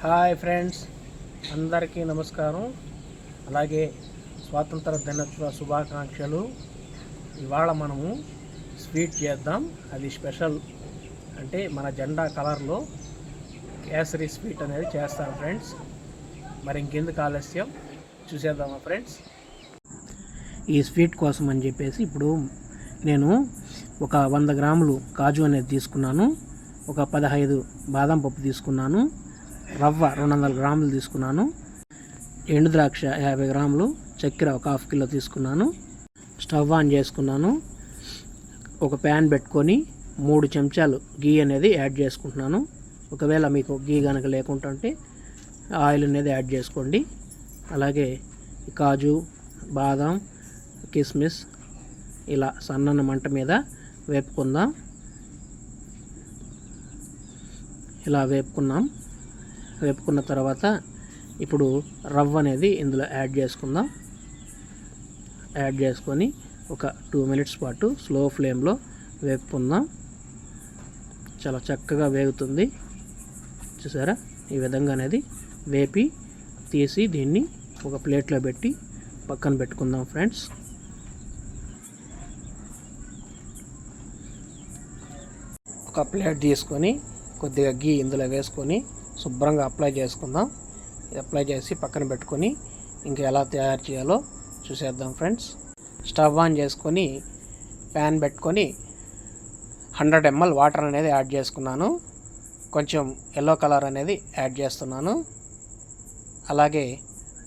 Hi friends, అందరికీ నమస్కారం. అలాగే స్వాతంత్ర దినోత్సవ శుభాకాంక్షలు. ఇవాళ మనము స్వీట్ చేద్దాం. అది స్పెషల్ అంటే మన జెండా కలర్లో కేసరి స్వీట్ అనేది చేస్తాను ఫ్రెండ్స్. మరి ఇంకెందుకు ఆలస్యం, చూసేద్దామా ఫ్రెండ్స్. ఈ స్వీట్ కోసం అని చెప్పేసి ఇప్పుడు నేను ఒక 100 గ్రాములు కాజు అనేది తీసుకున్నాను, ఒక 15 బాదం పప్పు తీసుకున్నాను, రవ్వ 200 గ్రాములు తీసుకున్నాను, ఎండు ద్రాక్ష 50 గ్రాములు, చక్కెర ఒక 1/2 కిలో తీసుకున్నాను. స్టవ్ ఆన్ చేసుకున్నాను. ఒక ప్యాన్ పెట్టుకొని 3 చెంచాలు గీ అనేది యాడ్ చేసుకుంటున్నాను. ఒకవేళ మీకు గీ కనుక లేకుంటుంటే ఆయిల్ అనేది యాడ్ చేసుకోండి. అలాగే కాజు, బాదం, కిస్మిస్ ఇలా సన్నని మంట మీద వేపుకుందాం. ఇలా వేపుకున్న తర్వాత ఇప్పుడు రవ్వ అనేది ఇందులో యాడ్ చేసుకుందాం. యాడ్ చేసుకొని ఒక 2 మినిట్స్ పాటు స్లో ఫ్లేమ్లో వేపుకుందాం. చాలా చక్కగా వేగుతుంది, చూసారా. ఈ విధంగా అనేది వేపి తీసి దీన్ని ఒక ప్లేట్లో పెట్టి పక్కన పెట్టుకుందాం ఫ్రెండ్స్. ఒక ప్లేట్ తీసుకొని కొద్దిగా గీ ఇందులో వేసుకొని శుభ్రంగా అప్లై చేసుకుందాం. అప్లై చేసి పక్కన పెట్టుకొని ఇంకా ఎలా తయారు చేయాలో చూసేద్దాం ఫ్రెండ్స్. స్టవ్ ఆన్ చేసుకొని ప్యాన్ పెట్టుకొని 100 ml వాటర్ అనేది యాడ్ చేసుకున్నాను. కొంచెం ఎల్లో కలర్ అనేది యాడ్ చేస్తున్నాను. అలాగే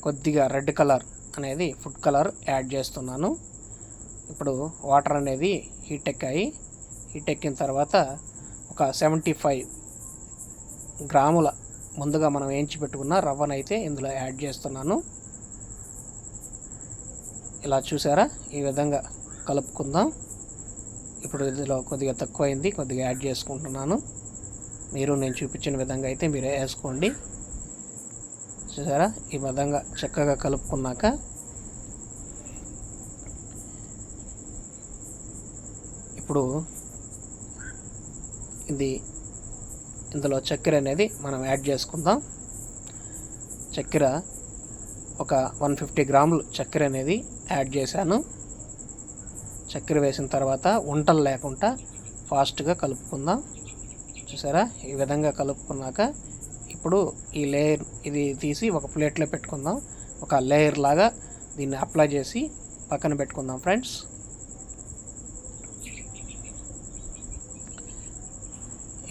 కొద్దిగా రెడ్ కలర్ అనేది ఫుడ్ కలర్ యాడ్ చేస్తున్నాను. ఇప్పుడు వాటర్ అనేది హీట్ ఎక్కిన తర్వాత ఒక 75 గ్రాముల ముందుగా మనం వేయించి పెట్టుకున్న రవ్వనైతే ఇందులో యాడ్ చేస్తున్నాను. ఇలా చూసారా, ఈ విధంగా కలుపుకుందాం. ఇప్పుడు ఇందులో కొద్దిగా తక్కువైంది, కొద్దిగా యాడ్ చేసుకుంటున్నాను. మీరు నేను చూపించిన విధంగా అయితే మీరు వేసుకోండి. చూసారా, ఈ విధంగా చక్కగా కలుపుకున్నాక ఇప్పుడు ఇందులో చక్కెర అనేది మనం యాడ్ చేసుకుందాం. చక్కెర ఒక 150 గ్రాములు చక్కెర అనేది యాడ్ చేశాను. చక్కెర వేసిన తర్వాత వంటలు లేకుండా ఫాస్ట్గా కలుపుకుందాం. చూసారా, ఈ విధంగా కలుపుకున్నాక ఇప్పుడు ఈ లేయర్ ఇది తీసి ఒక ప్లేట్లో పెట్టుకుందాం. ఒక లేయర్ లాగా దీన్ని అప్లై చేసి పక్కన పెట్టుకుందాం ఫ్రెండ్స్.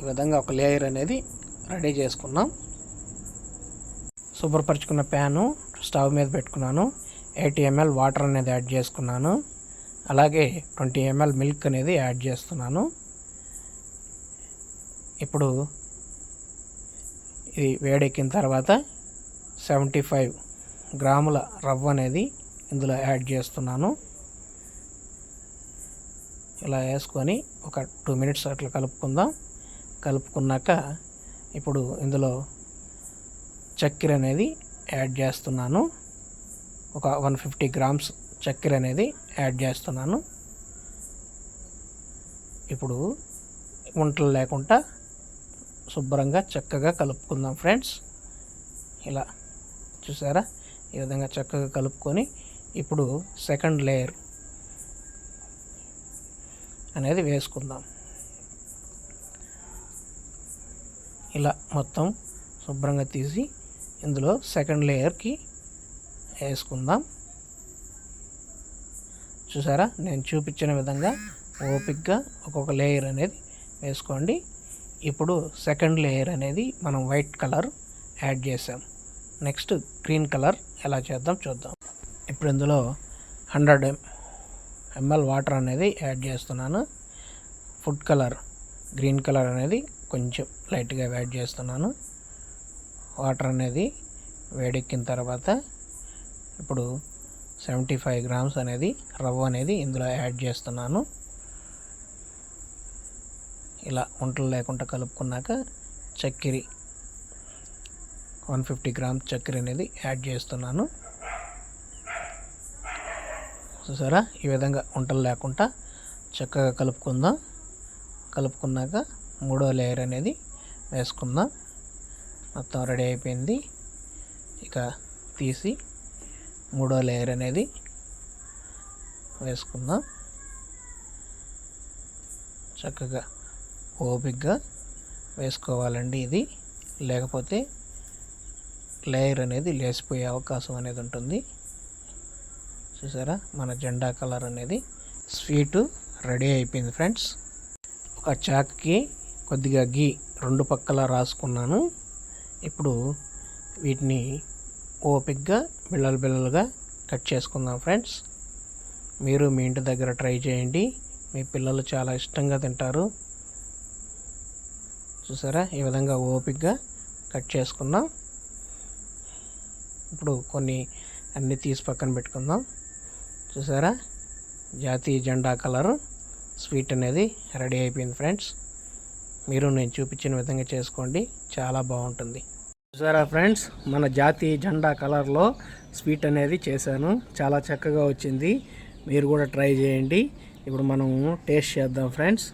ఈ విధంగా ఒక లేయర్ అనేది రెడీ చేసుకున్నాం. శుభ్రపరచుకున్న ప్యాను స్టవ్ మీద పెట్టుకున్నాను. 80 ml వాటర్ అనేది యాడ్ చేసుకున్నాను. అలాగే 20 ml మిల్క్ అనేది యాడ్ చేస్తున్నాను. ఇప్పుడు ఇది వేడెక్కిన తర్వాత 75 గ్రాముల రవ్వ అనేది ఇందులో యాడ్ చేస్తున్నాను. ఇలా వేసుకొని ఒక 2 మినిట్స్ అట్లా కలుపుకున్నాక ఇప్పుడు ఇందులో చక్కెర అనేది యాడ్ చేస్తున్నాను. ఒక 150 గ్రామ్స్ చక్కెర అనేది యాడ్ చేస్తున్నాను. ఇప్పుడు వంటలు లేకుండా శుభ్రంగా చక్కగా కలుపుకుందాం ఫ్రెండ్స్. ఇలా చూసారా, ఈ విధంగా చక్కగా కలుపుకొని ఇప్పుడు సెకండ్ లేయర్ అనేది వేసుకుందాం. ఇలా మొత్తం శుభ్రంగా తీసి ఇందులో సెకండ్ లేయర్కి వేసుకుందాం. చూసారా, నేను చూపించిన విధంగా ఓపిక్గా ఒక్కొక్క లేయర్ అనేది వేసుకోండి. ఇప్పుడు సెకండ్ లేయర్ అనేది మనం వైట్ కలర్ యాడ్ చేసాం. నెక్స్ట్ గ్రీన్ కలర్ ఎలా చేద్దాం చూద్దాం. ఇప్పుడు ఇందులో 100 ml వాటర్ అనేది యాడ్ చేస్తున్నాను. ఫుడ్ కలర్ గ్రీన్ కలర్ అనేది కొంచెం లైట్గా యాడ్ చేస్తున్నాను. వాటర్ అనేది వేడెక్కిన తర్వాత ఇప్పుడు 75 గ్రామ్స్ అనేది రవ్వ అనేది ఇందులో యాడ్ చేస్తున్నాను. ఇలా వంటలు లేకుండా కలుపుకున్నాక చక్కెర 150 గ్రామ్స్ చక్కెర అనేది యాడ్ చేస్తున్నాను. చూసారా, ఈ విధంగా వంటలు లేకుండా చక్కగా కలుపుకున్నాక మూడో లేయర్ అనేది వేసుకుందాం. మొత్తం రెడీ అయిపోయింది. ఇక తీసి మూడో లేయర్ అనేది వేసుకుందాం. చక్కగా ఓపిక్గా వేసుకోవాలండి ఇది, లేకపోతే లేయర్ అనేది లేసిపోయే అవకాశం అనేది ఉంటుంది. చూసారా, మన జెండా కలర్ అనేది స్వీటు రెడీ అయిపోయింది ఫ్రెండ్స్. ఒక చాక్కి కొద్దిగా గీ రెండు పక్కల రాసుకున్నాను. ఇప్పుడు వీటిని ఓపిక్గా బిళ్ళలుగా కట్ చేసుకుందాం ఫ్రెండ్స్. మీరు మీ ఇంటి దగ్గర ట్రై చేయండి, మీ పిల్లలు చాలా ఇష్టంగా తింటారు. చూసారా, ఈ విధంగా ఓపిక్గా కట్ చేసుకున్నాం. ఇప్పుడు కొన్ని అన్నీ తీసి పక్కన పెట్టుకుందాం. చూసారా, జాతీయ జెండా కలర్ స్వీట్ అనేది రెడీ అయిపోయింది ఫ్రెండ్స్. మీరు నేను చూపించిన విధంగా చేసుకోండి, చాలా బాగుంటుంది. చూసారా ఫ్రెండ్స్, మన జాతీయ జెండా కలర్లో స్వీట్ అనేది చేశాను, చాలా చక్కగా వచ్చింది. మీరు కూడా ట్రై చేయండి. ఇప్పుడు మనం టేస్ట్ చేద్దాం ఫ్రెండ్స్.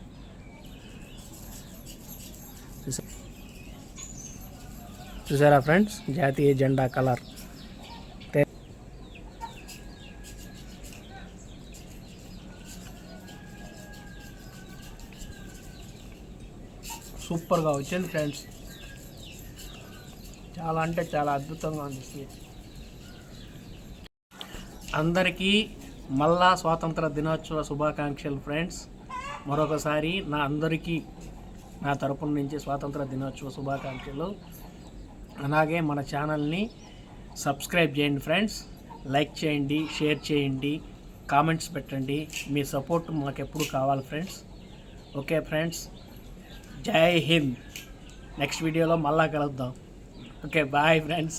చూసారా ఫ్రెండ్స్, జాతీయ జెండా కలర్ సూపర్గా వచ్చింది ఫ్రెండ్స్. చాలా అంటే చాలా అద్భుతంగా ఉంది స్వీట్. అందరికీ మళ్ళా స్వాతంత్ర దినోత్సవ శుభాకాంక్షలు ఫ్రెండ్స్. మరొకసారి నా తరపున నుంచి స్వాతంత్ర దినోత్సవ శుభాకాంక్షలు. అలాగే మన ఛానల్ని సబ్స్క్రైబ్ చేయండి ఫ్రెండ్స్, లైక్ చేయండి, షేర్ చేయండి, కామెంట్స్ పెట్టండి. మీ సపోర్ట్ మాకు ఎప్పుడు కావాలి ఫ్రెండ్స్. ఓకే ఫ్రెండ్స్, జై హింద్. నెక్స్ట్ వీడియోలో మళ్ళా కలుద్దాం. Okay, bye friends.